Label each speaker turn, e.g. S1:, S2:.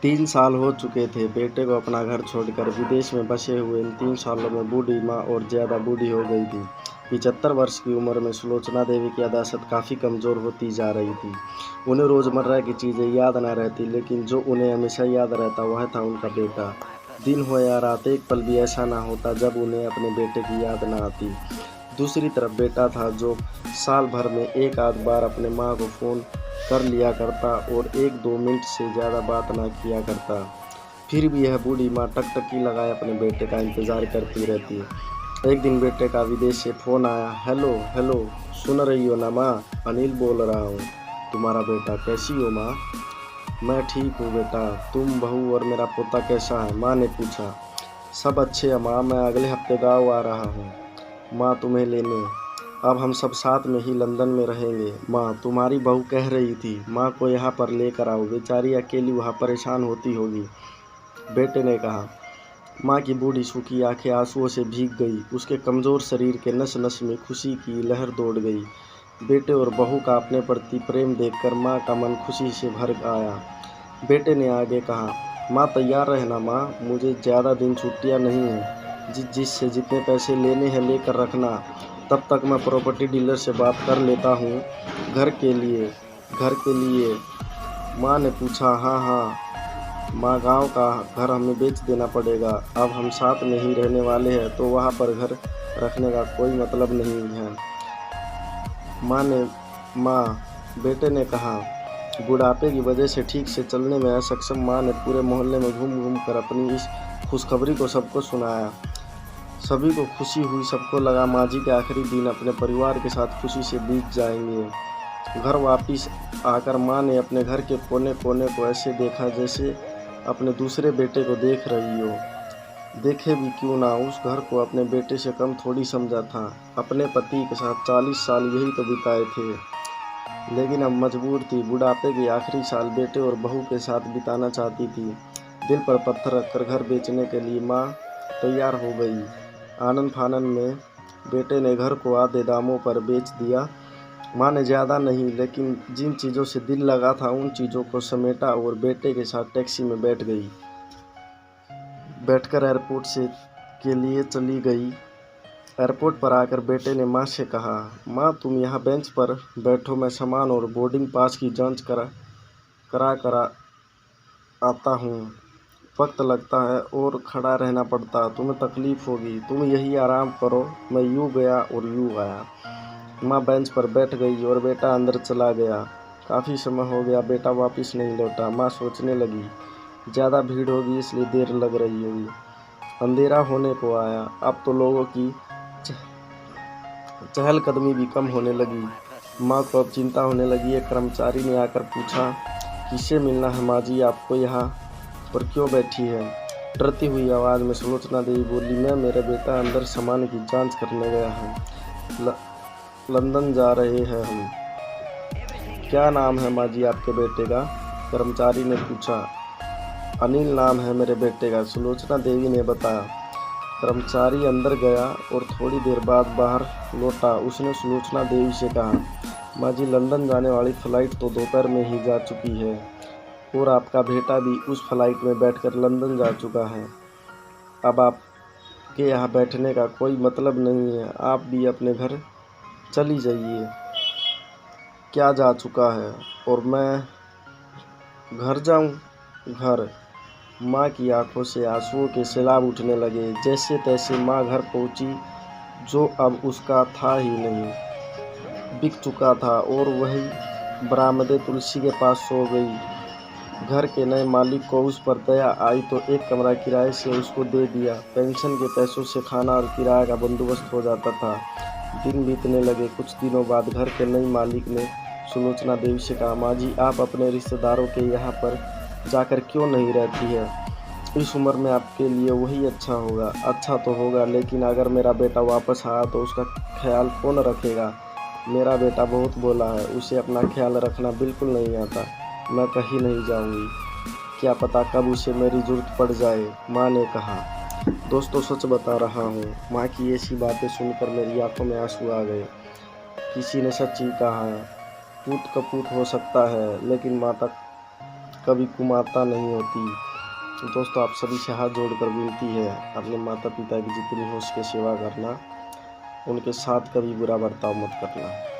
S1: 3 साल हो चुके थे बेटे को अपना घर छोड़कर विदेश में बसे हुए। इन 3 सालों में बूढ़ी माँ और ज़्यादा बूढ़ी हो गई थी। 75 वर्ष की उम्र में सुलोचना देवी की याददाश्त काफ़ी कमज़ोर होती जा रही थी। उन्हें रोज़मर्रा की चीज़ें याद न रहती, लेकिन जो उन्हें हमेशा याद रहता वह था उनका बेटा। दिन हो या रात, एक पल भी ऐसा ना होता जब उन्हें अपने बेटे की याद ना आती। दूसरी तरफ बेटा था जो साल भर में एक आध बार अपने माँ को फ़ोन कर लिया करता और 1-2 मिनट से ज़्यादा बात ना किया करता। फिर भी यह बूढ़ी माँ टकटकी लगाए अपने बेटे का इंतज़ार करती रहती है। एक दिन बेटे का विदेश से फ़ोन आया। हेलो हेलो, सुन रही हो ना माँ? अनिल बोल रहा हूँ। तुम्हारा बेटा। कैसी हो माँ? मैं ठीक हूँ बेटा। तुम, बहू और मेरा पोता कैसा है? माँ ने पूछा। सब अच्छे हैं माँ, मैं अगले हफ्ते गाँव आ रहा हूँ माँ तुम्हें लेने। अब हम सब साथ में ही लंदन में रहेंगे माँ। तुम्हारी बहू कह रही थी माँ को यहाँ पर लेकर आओ, बेचारी अकेली वहाँ परेशान होती होगी, बेटे ने कहा। माँ की बूढ़ी सूखी आंखें आंसुओं से भीग गई। उसके कमज़ोर शरीर के नस नस में खुशी की लहर दौड़ गई। बेटे और बहू का अपने प्रति प्रेम देखकर माँ का मन खुशी से भर आया। बेटे ने आगे कहा, माँ तैयार रहना माँ, मुझे ज़्यादा दिन छुट्टियाँ नहीं हैं। जिससे जितने पैसे लेने हैं लेकर रखना। तब तक मैं प्रॉपर्टी डीलर से बात कर लेता हूँ। घर के लिए माँ ने पूछा। हाँ हाँ माँ, गांव का घर हमें बेच देना पड़ेगा। अब हम साथ में ही रहने वाले हैं तो वहाँ पर घर रखने का कोई मतलब नहीं है माँ, बेटे ने कहा। बुढ़ापे की वजह से ठीक से चलने में असक्षम माँ ने पूरे मोहल्ले में घूम घूम कर अपनी इस खुशखबरी को सबको सुनाया। सभी को खुशी हुई। सबको लगा माँ जी के आखिरी दिन अपने परिवार के साथ खुशी से बीत जाएंगे। घर वापस आकर माँ ने अपने घर के कोने कोने को ऐसे देखा जैसे अपने दूसरे बेटे को देख रही हो। देखे भी क्यों ना, उस घर को अपने बेटे से कम थोड़ी समझा था। अपने पति के साथ 40 साल यही तो बिताए थे, लेकिन अब मजबूर थी। बुढ़ापे के आखिरी साल बेटे और बहू के साथ बिताना चाहती थी। दिल पर पत्थर रखकर घर बेचने के लिए माँ तैयार हो गई। आनन फानन में बेटे ने घर को आधे दामों पर बेच दिया। माँ ने ज़्यादा नहीं, लेकिन जिन चीज़ों से दिल लगा था उन चीज़ों को समेटा और बेटे के साथ टैक्सी में बैठकर एयरपोर्ट के लिए चली गई। एयरपोर्ट पर आकर बेटे ने माँ से कहा, माँ तुम यहाँ बेंच पर बैठो, मैं सामान और बोर्डिंग पास की जांच करा आता हूँ। वक्त लगता है और खड़ा रहना पड़ता, तुम्हें तकलीफ़ होगी, तुम यही आराम करो। मैं यूँ गया और यूँ आया। माँ बेंच पर बैठ गई और बेटा अंदर चला गया। काफ़ी समय हो गया बेटा वापस नहीं लौटा। माँ सोचने लगी, ज़्यादा भीड़ होगी इसलिए देर लग रही होगी। अंधेरा होने को आया। अब तो लोगों की चहलकदमी भी कम होने लगी। माँ को अब चिंता होने लगी। एक कर्मचारी ने आकर पूछा, किससे मिलना है माँ जी? आपको यहाँ पर क्यों बैठी है? डरती हुई आवाज़ में सुलोचना देवी बोली, मैं मेरे बेटा अंदर सामान की जांच करने गया हूँ। लंदन जा रहे हैं हम। क्या नाम है माँ जी आपके बेटे का? कर्मचारी ने पूछा। अनिल नाम है मेरे बेटे का, सुलोचना देवी ने बताया। कर्मचारी अंदर गया और थोड़ी देर बाद बाहर लौटा। उसने सुलोचना देवी से कहा, माँ जी लंदन जाने वाली फ़्लाइट तो दोपहर में ही जा चुकी है और आपका बेटा भी उस फ्लाइट में बैठकर लंदन जा चुका है। अब आपके यहाँ बैठने का कोई मतलब नहीं है, आप भी अपने घर चली जाइए। क्या जा चुका है और मैं घर जाऊँ? घर? माँ की आंखों से आंसुओं के सैलाब उठने लगे। जैसे तैसे माँ घर पहुँची, जो अब उसका था ही नहीं, बिक चुका था और वही बरामदे तुलसी के पास सो गई। घर के नए मालिक को उस पर दया आई तो एक कमरा किराए से उसको दे दिया। पेंशन के पैसों से खाना और किराए का बंदोबस्त हो जाता था। दिन बीतने लगे। कुछ दिनों बाद घर के नए मालिक ने सुलोचना देवी से कहा, माँ जी आप अपने रिश्तेदारों के यहाँ पर जाकर क्यों नहीं रहती है? इस उम्र में आपके लिए वही अच्छा होगा। अच्छा तो होगा, लेकिन अगर मेरा बेटा वापस आया तो उसका ख्याल कौन रखेगा? मेरा बेटा बहुत भोला है, उसे अपना ख्याल रखना बिल्कुल नहीं आता। मैं कहीं नहीं जाऊंगी, क्या पता कब उसे मेरी ज़रूरत पड़ जाए, माँ ने कहा। दोस्तों सच बता रहा हूँ, माँ की ऐसी बातें सुनकर मेरी आंखों में आंसू आ गए। किसी ने सच ही कहा है, पूत कपूत हो सकता है लेकिन माता कभी कुमाता नहीं होती। दोस्तों, आप सभी से हाथ जोड़कर विनती है, अपने माता पिता की जितनी हो सके सेवा करना, उनके साथ कभी बुरा बर्ताव मत करना।